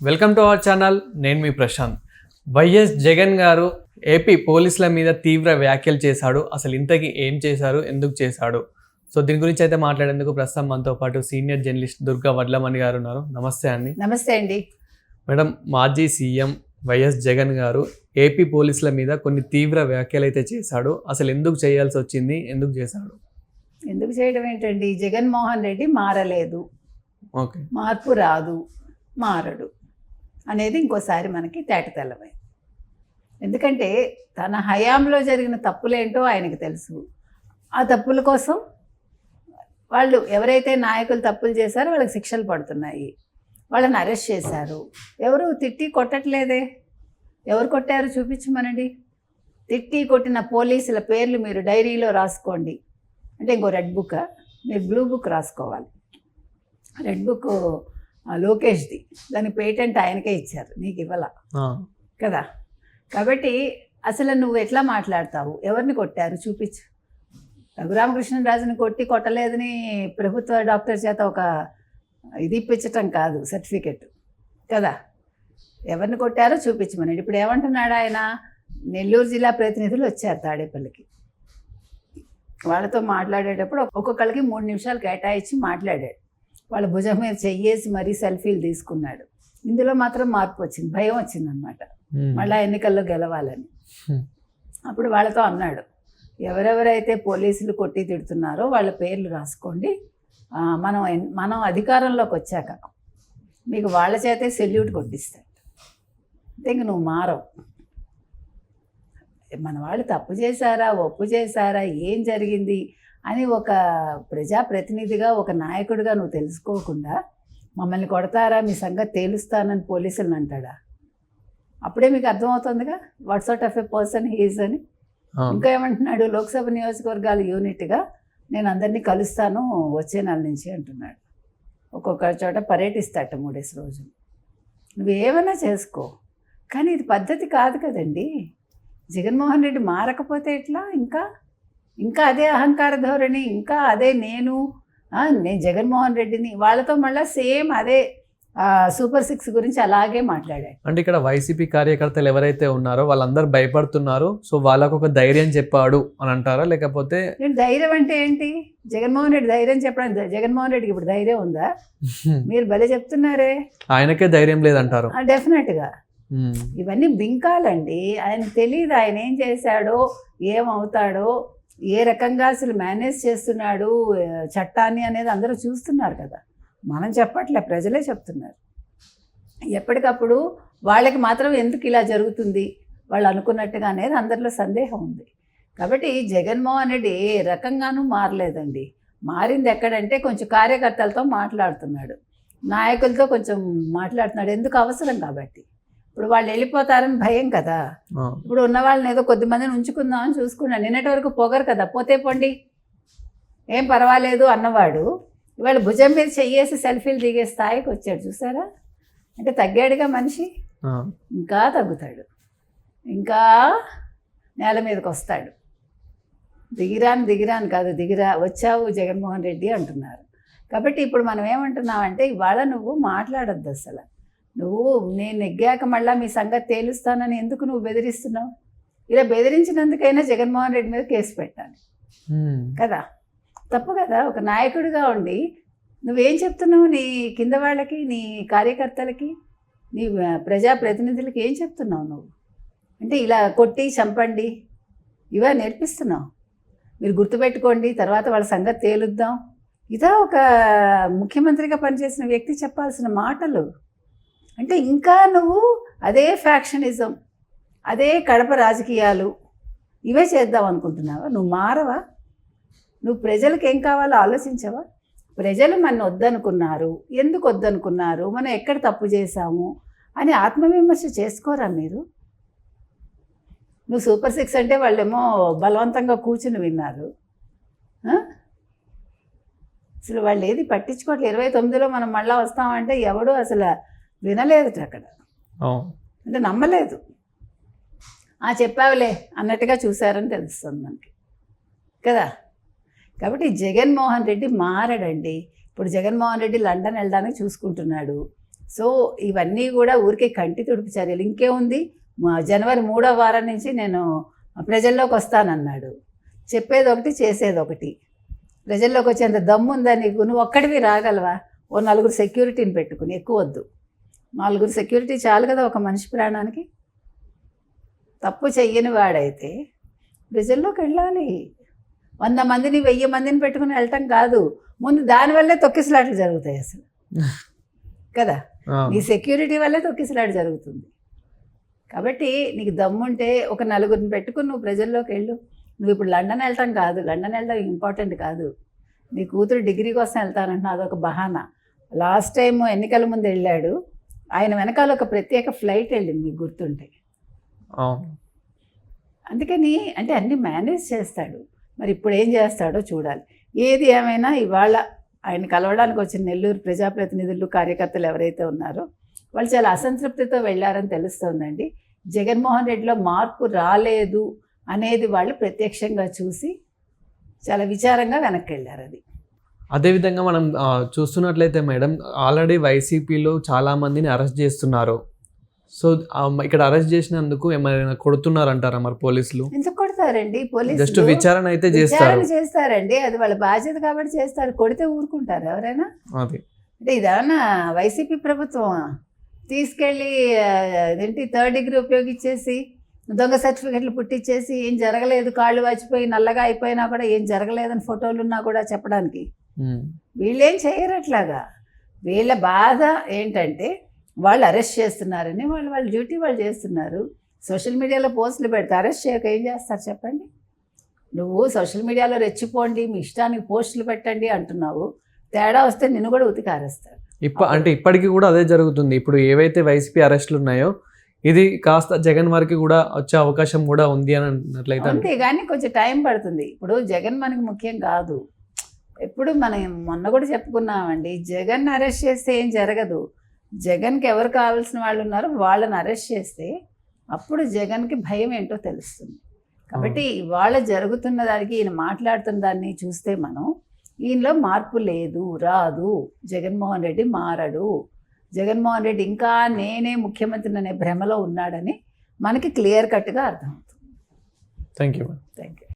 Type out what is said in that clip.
Welcome to our channel. నేను మీ Prashanth. YS Jagan గారు AP పోలీసుల మీద తీవ్ర వ్యాఖ్యలు చేశాడు. అసలు ఇంతకీ ఏం చేశారు, ఎందుకు చేశాడు? సో దీని గురించి అయితే మాట్లాడేందుకు ప్రస్తుతం మనతో పాటు సీనియర్ జర్నలిస్ట్ దుర్గా వడ్లమణి గారు ఉన్నారు. నమస్తే అండి. నమస్తే అండి మేడం, మాజీ సీఎం వైఎస్ జగన్ గారు ఏపీ పోలీసుల మీద కొన్ని తీవ్ర వ్యాఖ్యలు అయితే చేశాడు. అసలు ఎందుకు చేయాల్సి వచ్చింది, ఎందుకు చేశాడు? ఎందుకు చేయడం ఏంటండి, జగన్మోహన్ రెడ్డి మారలేదు, ఓకే, మార్పు రాదు, మారడు అనేది ఇంకోసారి మనకి తేటతెల్లమై. ఎందుకంటే తన హయాంలో జరిగిన తప్పులేంటో ఆయనకి తెలుసు. ఆ తప్పుల కోసం వాళ్ళు ఎవరైతే నాయకులు తప్పులు చేశారో వాళ్ళకి శిక్షలు పడుతున్నాయి, వాళ్ళని అరెస్ట్ చేశారు. ఎవరు తిట్టి కొట్టట్లేదే. ఎవరు కొట్టారు చూపించమనండి. తిట్టి కొట్టిన పోలీసుల పేర్లు మీరు డైరీలో రాసుకోండి. అంటే ఇంకో రెడ్ బుక్, మీరు బ్లూ బుక్ రాసుకోవాలి. రెడ్ బుక్ లోకేష్ది, దాని పేటెంట్ ఆయనకే ఇచ్చారు, నీకు ఇవ్వాల కదా. కాబట్టి అసలు నువ్వు ఎట్లా మాట్లాడతావు? ఎవరిని కొట్టారు చూపించు. రఘురామకృష్ణరాజుని కొట్టలేదని ప్రభుత్వ డాక్టర్ చేత ఒక ఇది ఇప్పించటం కాదు, సర్టిఫికెట్ కదా. ఎవరిని కొట్టారో చూపించమని. ఇప్పుడు ఏమంటున్నాడు ఆయన? నెల్లూరు జిల్లా ప్రతినిధులు వచ్చారు తాడేపల్లికి. వాళ్ళతో మాట్లాడేటప్పుడు ఒక్కొక్కరికి 3 నిమిషాలు కేటాయించి మాట్లాడాడు. వాళ్ళ భుజం మీద చెయ్యేసి మరీ సెల్ఫీలు తీసుకున్నాడు. ఇందులో మాత్రం మార్పు వచ్చింది, భయం వచ్చిందనమాట, మళ్ళీ ఎన్నికల్లో గెలవాలని. అప్పుడు వాళ్ళతో అన్నాడు, ఎవరెవరైతే పోలీసులు కొట్టి తిడుతున్నారో వాళ్ళ పేర్లు రాసుకోండి. మనం అధికారంలోకి వచ్చాక మీకు వాళ్ళ చేతే సెల్యూట్ కొట్టిస్తాడు. అంటే ఇంక నువ్వు మారవు. మన వాళ్ళు తప్పు చేశారా, ఒప్పు చేశారా, ఏం జరిగింది అని ఒక ప్రజాప్రతినిధిగా, ఒక నాయకుడిగా నువ్వు తెలుసుకోకుండా మమ్మల్ని కొడతారా, మీ సంగతి తేలుస్తానని పోలీసులను అంటాడా? అప్పుడే మీకు అర్థమవుతుందిగా what sort of a person he's అని. ఇంకా ఏమంటున్నాడు? లోక్సభ నియోజకవర్గాల యూనిట్గా నేను అందరినీ కలుస్తాను వచ్చే నెల నుంచి అంటున్నాడు. ఒక్కొక్క చోట పర్యటిస్తాట 3 రోజులు. నువ్వేమైనా చేసుకో, కానీ ఇది పద్ధతి కాదు కదండి. జగన్మోహన్ రెడ్డి మారకపోతే ఎట్లా? ఇంకా అదే అహంకార ధోరణి, ఇంకా అదే నేను జగన్మోహన్ రెడ్డిని. వాళ్ళతో మళ్ళీ సేమ్ అదే సూపర్ 6 గురించి అలాగే మాట్లాడాడు. అంటే ఇక్కడ వైసీపీ కార్యకర్తలు ఎవరైతే ఉన్నారో వాళ్ళందరూ భయపడుతున్నారు, సో వాళ్ళకు ఒక ధైర్యం చెప్పాడు అని అంటారా? లేకపోతే ధైర్యం అంటే ఏంటి? జగన్మోహన్ రెడ్డి ధైర్యం చెప్పడం, జగన్మోహన్ రెడ్డికి ఇప్పుడు ధైర్యం ఉందా? మీరు భలే చెప్తున్నారే. ఆయనకే ధైర్యం లేదంటారు. డెఫినెట్గా ఇవన్నీ బింకాలండి. ఆయన తెలియదు ఆయన ఏం చేశాడో, ఏమవుతాడో, ఏ రకంగా అసలు మేనేజ్ చేస్తున్నాడు చట్టాన్ని అనేది అందరూ చూస్తున్నారు కదా. మనం చెప్పట్లే, ప్రజలే చెప్తున్నారు. ఎప్పటికప్పుడు వాళ్ళకి మాత్రం ఎందుకు ఇలా జరుగుతుంది వాళ్ళు అనుకున్నట్టుగా అనేది అందరిలో సందేహం ఉంది. కాబట్టి జగన్మోహన్ రెడ్డి ఏ రకంగానూ మారలేదండి. మారింది ఎక్కడంటే కొంచెం కార్యకర్తలతో మాట్లాడుతున్నాడు, నాయకులతో కొంచెం మాట్లాడుతున్నాడు. ఎందుకు? అవసరం కాబట్టి. ఇప్పుడు వాళ్ళు వెళ్ళిపోతారని భయం కదా. ఇప్పుడు ఉన్న వాళ్ళని ఏదో కొద్దిమందిని ఉంచుకుందామని చూసుకున్నాడు. నిన్నటి వరకు పొగరు కదా, పోతే పొండి ఏం పర్వాలేదు అన్నవాడు ఇవాళ భుజం మీద చెయ్యేసి సెల్ఫీలు దిగే స్థాయికి వచ్చాడు. చూసారా? అంటే తగ్గాడుగా మనిషి, ఇంకా తగ్గుతాడు, ఇంకా నేల మీదకి వస్తాడు. దిగిరాను కాదు, వచ్చావు జగన్మోహన్ రెడ్డి అంటున్నారు. కాబట్టి ఇప్పుడు మనం ఏమంటున్నామంటే, ఇవాళ నువ్వు మాట్లాడద్దు అసలు. నువ్వు నేను నెగ్గాక మళ్ళీ మీ సంగతి తేలుస్తానని ఎందుకు నువ్వు బెదిరిస్తున్నావు? ఇలా బెదిరించినందుకైనా జగన్మోహన్ రెడ్డి మీద కేసు పెట్టాలి కదా. తప్పు కదా. ఒక నాయకుడిగా ఉండి నువ్వేం చెప్తున్నావు నీ కింద వాళ్ళకి, నీ కార్యకర్తలకి, నీ ప్రజాప్రతినిధులకి ఏం చెప్తున్నావు నువ్వు? అంటే ఇలా కొట్టి చంపండి ఇవే నేర్పిస్తున్నావు. మీరు గుర్తుపెట్టుకోండి, తర్వాత వాళ్ళ సంగతి తేలుద్దాం. ఇదా ఒక ముఖ్యమంత్రిగా పనిచేసిన వ్యక్తి చెప్పాల్సిన మాటలు? అంటే ఇంకా నువ్వు అదే ఫ్యాక్షనిజం, అదే కడప రాజకీయాలు ఇవే చేద్దాం అనుకుంటున్నావా? నువ్వు మారవా? నువ్వు ప్రజలకు ఏం కావాలో ఆలోచించవా? ప్రజలు మన వద్దనుకున్నారు, ఎందుకు వద్దనుకున్నారు, మనం ఎక్కడ తప్పు చేశాము అని ఆత్మవిమర్శ చేసుకోరా మీరు? నువ్వు సూపర్ 6 అంటే వాళ్ళేమో బలవంతంగా కూర్చుని విన్నారు. అసలు వాళ్ళు ఏది పట్టించుకోవట్లేదు. 29లో మనం మళ్ళీ వస్తామంటే ఎవడు అసలు వినలేదు అక్కడ. అంటే నమ్మలేదు. చెప్పావులే అన్నట్టుగా చూశారని తెలుస్తుంది మనకి కదా. కాబట్టి జగన్మోహన్ రెడ్డి మారడండి. ఇప్పుడు జగన్మోహన్ రెడ్డి లండన్ వెళ్ళడానికి చూసుకుంటున్నాడు. సో ఇవన్నీ కూడా ఊరికే కంటి తుడుపు చర్యలు. ఇంకేముంది, జనవరి 3వ వారం నుంచి నేను ప్రజల్లోకి వస్తానన్నాడు. చెప్పేది ఒకటి, చేసేది ఒకటి. ప్రజల్లోకి వచ్చేంత దమ్ము ఉందా నీకు? నువ్వు ఒక్కడివి రాగలవా? ఓ 4 సెక్యూరిటీని పెట్టుకుని, ఎక్కువ వద్దు, 4 సెక్యూరిటీ చాలు కదా ఒక మనిషి ప్రాణానికి. తప్పు చెయ్యని వాడైతే ప్రజల్లోకి వెళ్ళాలి. 100 మందిని 1000 మందిని పెట్టుకుని వెళ్ళటం కాదు, ముందు దానివల్లే తొక్కిసలాట్లు జరుగుతాయి అసలు కదా. నీ సెక్యూరిటీ వల్లే తొక్కిసలాట జరుగుతుంది. కాబట్టి నీకు దమ్ముంటే ఒక 4గురిని పెట్టుకుని నువ్వు ప్రజల్లోకి వెళ్ళు. నువ్వు ఇప్పుడు లండన్ వెళ్ళటం కాదు, లండన్ వెళ్ళడం ఇంపార్టెంట్ కాదు. నీ కూతురు డిగ్రీ కోసం వెళ్తానంటున్నా, అదొక బహానా. లాస్ట్ టైం ఎన్నికల ముందు వెళ్ళాడు, ఆయన వెనకాల ఒక ప్రత్యేక ఫ్లైట్ వెళ్ళింది, మీకు గుర్తుంటే. అందుకని అంటే అన్నీ మేనేజ్ చేస్తాడు. మరి ఇప్పుడు ఏం చేస్తాడో చూడాలి. ఏది ఏమైనా ఇవాళ ఆయన కలవడానికి వచ్చిన నెల్లూరు ప్రజాప్రతినిధులు, కార్యకర్తలు ఎవరైతే ఉన్నారో వాళ్ళు చాలా అసంతృప్తితో వెళ్ళారని తెలుస్తోందండి. జగన్మోహన్ రెడ్డిలో మార్పు రాలేదు అనేది వాళ్ళు ప్రత్యక్షంగా చూసి చాలా విచారంగా వెనక్కి వెళ్ళారు. అది అదేవిధంగా మనం చూస్తున్నట్లయితే మేడం, ఆల్రెడీ వైసీపీలో చాలామందిని అరెస్ట్ చేస్తున్నారు. సో ఇక్కడ అరెస్ట్ చేసినందుకు ఏమైనా కొడుతున్నారంటారా మరి పోలీసులు? ఎందుకు కొడతారండి? పోలీసులు జస్ట్ విచారణ అయితే చేస్తారండి, అది వాళ్ళ బాధ్యత కాబట్టి చేస్తారు. కొడితే ఊరుకుంటారు ఎవరైనా? అది అంటే ఇదేమన్నా వైసీపీ ప్రభుత్వం తీసుకెళ్ళి ఏంటి 3rd డిగ్రీ ఉపయోగించేసి దొంగ సర్టిఫికెట్లు పుట్టించేసి ఏం జరగలేదు, కాళ్ళు వాచిపోయి నల్లగా అయిపోయినా కూడా ఏం జరగలేదని ఫోటోలు ఉన్నా కూడా చెప్పడానికి వీళ్ళేం చేయరు అట్లాగా. వీళ్ళ బాధ ఏంటంటే వాళ్ళు అరెస్ట్ చేస్తున్నారని, వాళ్ళ డ్యూటీ వాళ్ళు చేస్తున్నారు. సోషల్ మీడియాలో పోస్టులు పెడితే అరెస్ట్ చేయక ఏం చేస్తారు చెప్పండి? నువ్వు సోషల్ మీడియాలో రెచ్చిపోండి, మీ ఇష్టానికి పోస్టులు పెట్టండి అంటున్నావు, తేడా వస్తే నిన్ను కూడా ఉతికారేస్తారు. అంటే ఇప్పటికీ కూడా అదే జరుగుతుంది. ఇప్పుడు ఏవైతే వైసీపీ అరెస్టులు ఉన్నాయో ఇది కాస్త జగన్ వారికి కూడా వచ్చే అవకాశం కూడా ఉంది అని అన్నట్లయితే అంతే. కానీ కొంచెం టైం పడుతుంది. ఇప్పుడు జగన్ మనకి ముఖ్యం కాదు. ఎప్పుడు మనం మొన్న కూడా చెప్పుకున్నామండి, జగన్ అరెస్ట్ చేస్తే ఏం జరగదు. జగన్కి ఎవరు కావాల్సిన వాళ్ళు ఉన్నారో వాళ్ళని అరెస్ట్ చేస్తే అప్పుడు జగన్కి భయం ఏంటో తెలుస్తుంది. కాబట్టి ఇవాళ జరుగుతున్న దానికి, ఈయన మాట్లాడుతున్న దాన్ని చూస్తే మనం ఈయనలో మార్పు లేదు, రాదు. జగన్మోహన్ రెడ్డి మారడు. జగన్మోహన్ రెడ్డి ఇంకా నేనే ముఖ్యమంత్రి అనే భ్రమలో ఉన్నాడని మనకి క్లియర్ కట్గా అర్థమవుతుంది. Thank you. Thank you.